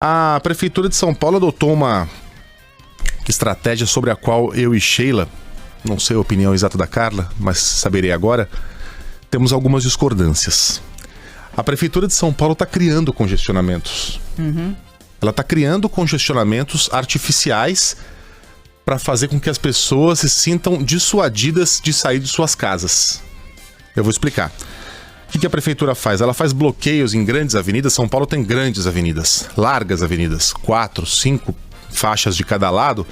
A Prefeitura de São Paulo adotou uma estratégia sobre a qual eu e Sheila, não sei a opinião exata da Carla, mas saberei agora, temos algumas discordâncias. A Prefeitura de São Paulo está criando congestionamentos. Ela está criando congestionamentos artificiais para fazer com que as pessoas se sintam dissuadidas de sair de suas casas. Eu vou explicar. O que a Prefeitura faz? Ela faz bloqueios em grandes avenidas. São Paulo tem grandes avenidas, largas avenidas, 4, 5 faixas de cada lado.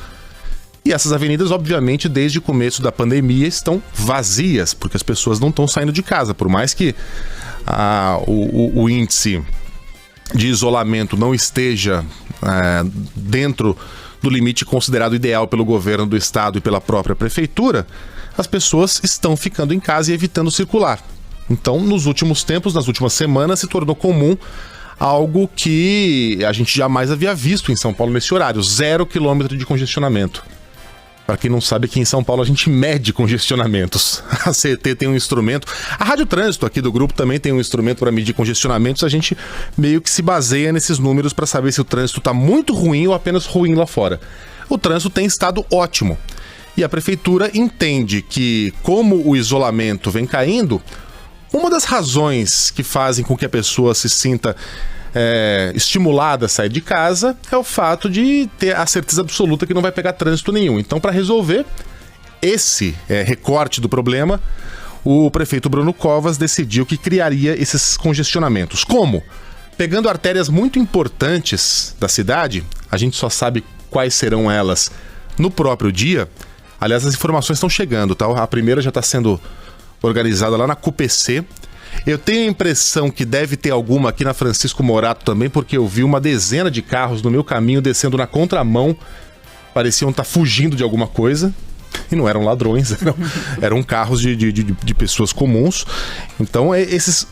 E essas avenidas, obviamente, desde o começo da pandemia, estão vazias, porque as pessoas não estão saindo de casa. Por mais que o índice de isolamento não esteja dentro do limite considerado ideal pelo governo do estado e pela própria prefeitura, as pessoas estão ficando em casa e evitando circular. Então, nos últimos tempos, nas últimas semanas, se tornou comum algo que a gente jamais havia visto em São Paulo nesse horário, 0 quilômetro de congestionamento. Para quem não sabe, aqui em São Paulo a gente mede congestionamentos. A CET tem um instrumento, a Rádio Trânsito aqui do grupo também tem um instrumento para medir congestionamentos. A gente meio que se baseia nesses números para saber se o trânsito está muito ruim ou apenas ruim lá fora. O trânsito tem estado ótimo. E a prefeitura entende que, como o isolamento vem caindo, uma das razões que fazem com que a pessoa se sinta estimulada a sair de casa é o fato de ter a certeza absoluta que não vai pegar trânsito nenhum. Então, para resolver esse recorte do problema, o prefeito Bruno Covas decidiu que criaria esses congestionamentos. Como? Pegando artérias muito importantes da cidade, a gente só sabe quais serão elas no próprio dia. Aliás, as informações estão chegando, tá? A primeira já está sendo organizada lá na CUPC. Eu tenho a impressão que deve ter alguma aqui na Francisco Morato também, porque eu vi uma dezena de carros no meu caminho descendo na contramão. Pareciam estar fugindo de alguma coisa. E não eram ladrões, eram carros de pessoas comuns. Então, esses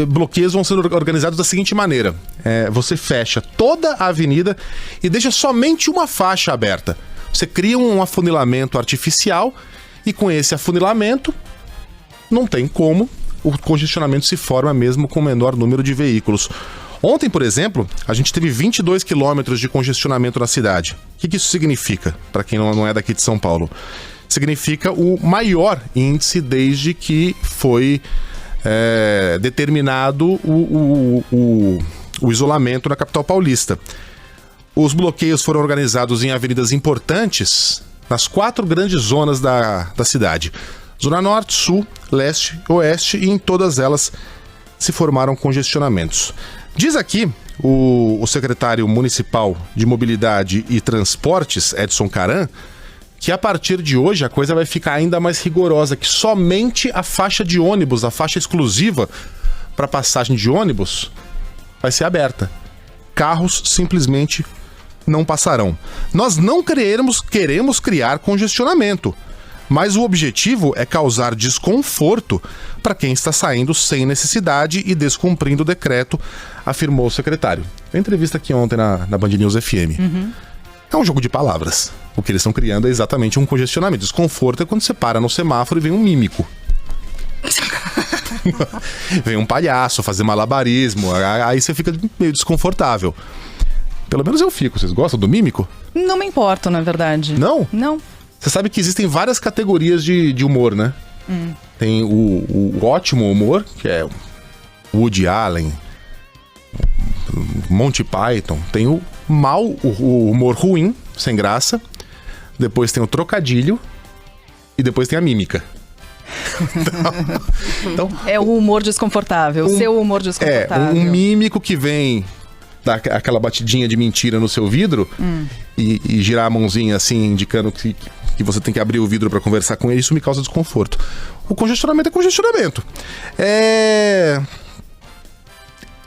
bloqueios vão ser organizados da seguinte maneira. Você fecha toda a avenida e deixa somente uma faixa aberta. Você cria um afunilamento artificial e com esse afunilamento não tem como o congestionamento se forma mesmo com o menor número de veículos. Ontem, por exemplo, a gente teve 22 quilômetros de congestionamento na cidade. O que isso significa, para quem não é daqui de São Paulo? Significa o maior índice desde que foi determinado o isolamento na capital paulista. Os bloqueios foram organizados em avenidas importantes nas 4 grandes zonas da cidade. Zona Norte, Sul, Leste, Oeste, e em todas elas se formaram congestionamentos. Diz aqui o secretário municipal de Mobilidade e Transportes, Edson Caran, que a partir de hoje a coisa vai ficar ainda mais rigorosa, que somente a faixa de ônibus, a faixa exclusiva para passagem de ônibus, vai ser aberta. Carros simplesmente não passarão. Nós não queremos criar congestionamento, mas o objetivo é causar desconforto para quem está saindo sem necessidade e descumprindo o decreto, afirmou o secretário. Em entrevista aqui ontem na Band News FM. É um jogo de palavras. O que eles estão criando é exatamente um congestionamento. Desconforto é quando você para no semáforo e vem um mímico. Vem um palhaço fazer malabarismo. Aí você fica meio desconfortável. Pelo menos eu fico. Vocês gostam do mímico? Não me importo, na verdade. Não? Não. Você sabe que existem várias categorias de humor, né? Tem o ótimo humor, que é Woody Allen, Monty Python. Tem o o humor ruim, sem graça. Depois tem o trocadilho. E depois tem a mímica. Então, é o humor desconfortável, o seu humor desconfortável. Um mímico que vem dar aquela batidinha de mentira no seu vidro e girar a mãozinha assim, indicando que você tem que abrir o vidro para conversar com ele. Isso me causa desconforto. O congestionamento é congestionamento.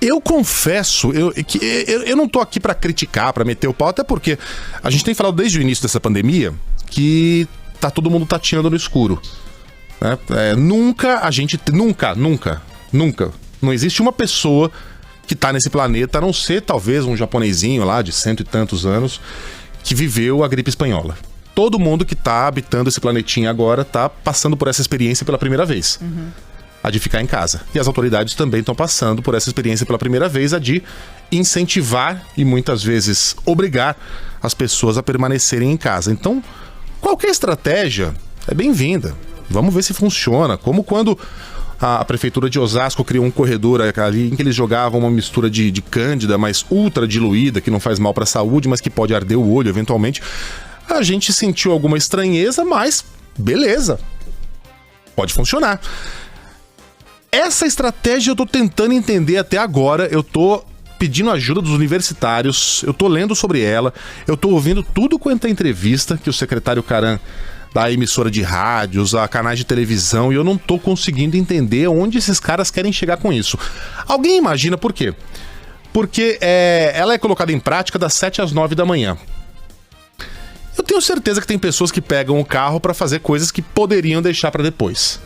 Eu confesso que eu não tô aqui para criticar, para meter o pau, até porque a gente tem falado desde o início dessa pandemia que tá todo mundo tateando no escuro. Nunca não existe uma pessoa que tá nesse planeta, a não ser talvez um japonesinho lá de 100 e tantos anos que viveu a gripe espanhola. Todo mundo que tá habitando esse planetinha agora tá passando por essa experiência pela primeira vez. a de ficar em casa. E as autoridades também estão passando por essa experiência pela primeira vez, a de incentivar e muitas vezes obrigar as pessoas a permanecerem em casa. Então, qualquer estratégia é bem-vinda. Vamos ver se funciona. Como quando a prefeitura de Osasco criou um corredor ali em que eles jogavam uma mistura de cândida, mas ultra diluída, que não faz mal para a saúde, mas que pode arder o olho eventualmente. A gente sentiu alguma estranheza, mas beleza. Pode funcionar. Essa estratégia eu tô tentando entender até agora. Eu tô pedindo ajuda dos universitários, eu tô lendo sobre ela, eu tô ouvindo tudo quanto é entrevista que o secretário Caram da emissora de rádios, a canais de televisão, e eu não tô conseguindo entender onde esses caras querem chegar com isso. Alguém imagina por quê? Porque ela é colocada em prática das 7 às 9 da manhã. Eu tenho certeza que tem pessoas que pegam o carro para fazer coisas que poderiam deixar para depois.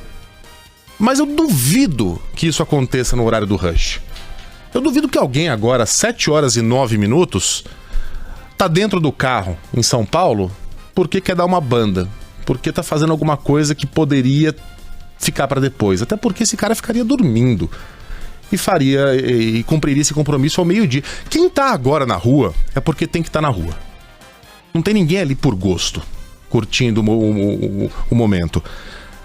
Mas eu duvido que isso aconteça no horário do rush. Eu duvido que alguém agora, às 7 horas e 9 minutos, tá dentro do carro em São Paulo porque quer dar uma banda, porque tá fazendo alguma coisa que poderia ficar para depois. Até porque esse cara ficaria dormindo e cumpriria esse compromisso ao meio-dia. Quem tá agora na rua é porque tem que estar na rua. Não tem ninguém ali por gosto, curtindo o momento.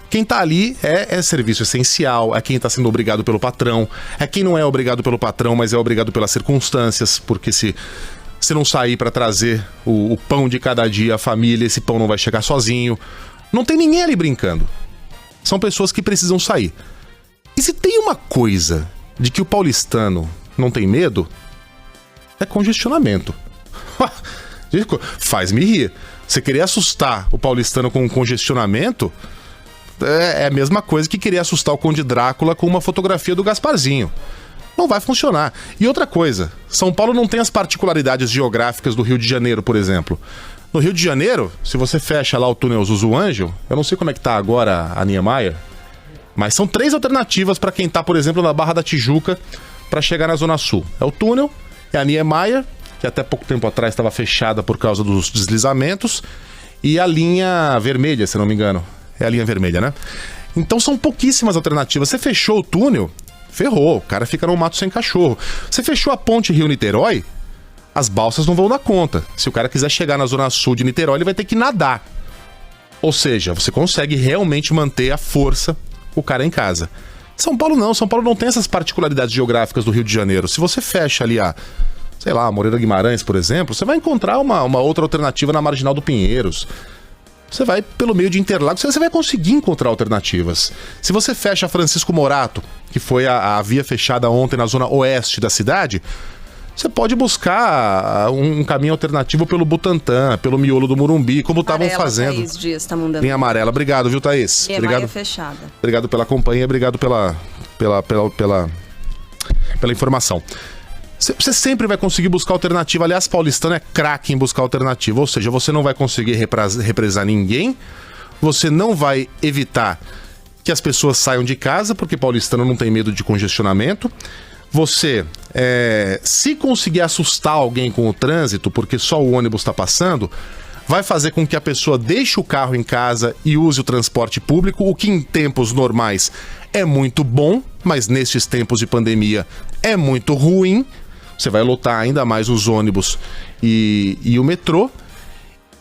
Quem tá ali é serviço essencial, é quem tá sendo obrigado pelo patrão, é quem não é obrigado pelo patrão, mas é obrigado pelas circunstâncias, porque se não sair para trazer o pão de cada dia à família, esse pão não vai chegar sozinho. Não tem ninguém ali brincando. São pessoas que precisam sair. E se tem uma coisa de que o paulistano não tem medo, é congestionamento. Faz-me rir. Você querer assustar o paulistano com um congestionamento é a mesma coisa que querer assustar o Conde Drácula com uma fotografia do Gasparzinho. Não vai funcionar. E outra coisa, São Paulo não tem as particularidades geográficas do Rio de Janeiro, por exemplo. No Rio de Janeiro, se você fecha lá o túnel Zuzuangel, eu não sei como é que tá agora a Niemeyer, mas são 3 alternativas para quem tá, por exemplo, na Barra da Tijuca para chegar na Zona Sul. É o túnel, é a Niemeyer, que até pouco tempo atrás estava fechada por causa dos deslizamentos, e a linha vermelha, se não me engano. É a linha vermelha, né? Então são pouquíssimas alternativas. Você fechou o túnel, ferrou, o cara fica no mato sem cachorro. Você fechou a ponte Rio-Niterói, as balsas não vão dar conta. Se o cara quiser chegar na Zona Sul de Niterói, ele vai ter que nadar. Ou seja, você consegue realmente manter a força o cara em casa. São Paulo não tem essas particularidades geográficas do Rio de Janeiro. Se você fecha ali a Moreira Guimarães, por exemplo, você vai encontrar uma outra alternativa na Marginal do Pinheiros. Você vai pelo meio de Interlagos, você vai conseguir encontrar alternativas. Se você fecha Francisco Morato, que foi a via fechada ontem na zona oeste da cidade, você pode buscar um caminho alternativo pelo Butantã, pelo miolo do Morumbi, como estavam fazendo. Thaís Dias tá mandando. Linha amarela. Obrigado, viu, Thaís? Obrigado. Fechada. Obrigado pela companhia, obrigado pela informação. Você sempre vai conseguir buscar alternativa. Aliás, paulistano é craque em buscar alternativa. Ou seja, você não vai conseguir represar ninguém, você não vai evitar que as pessoas saiam de casa, porque paulistano não tem medo de congestionamento. Você, se conseguir assustar alguém com o trânsito, porque só o ônibus está passando, vai fazer com que a pessoa deixe o carro em casa e use o transporte público, o que em tempos normais é muito bom, mas nestes tempos de pandemia é muito ruim. Você vai lotar ainda mais os ônibus e o metrô,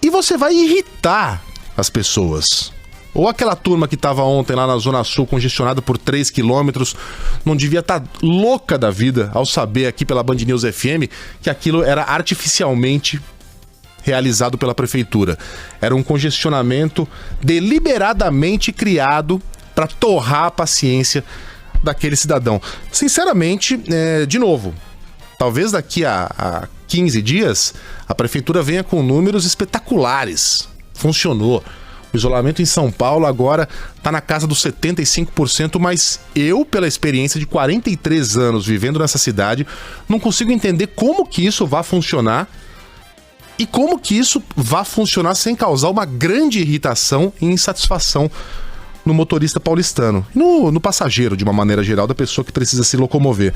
e você vai irritar as pessoas. Ou aquela turma que estava ontem lá na Zona Sul congestionada por 3 quilômetros, não devia estar louca da vida ao saber aqui pela Band News FM que aquilo era artificialmente realizado pela prefeitura. Era um congestionamento deliberadamente criado para torrar a paciência daquele cidadão. Sinceramente, de novo, talvez daqui a 15 dias a prefeitura venha com números espetaculares. Funcionou. O isolamento em São Paulo agora está na casa dos 75%, mas eu, pela experiência de 43 anos vivendo nessa cidade, não consigo entender como que isso vai funcionar e como que isso vai funcionar sem causar uma grande irritação e insatisfação no motorista paulistano, no passageiro, de uma maneira geral, da pessoa que precisa se locomover.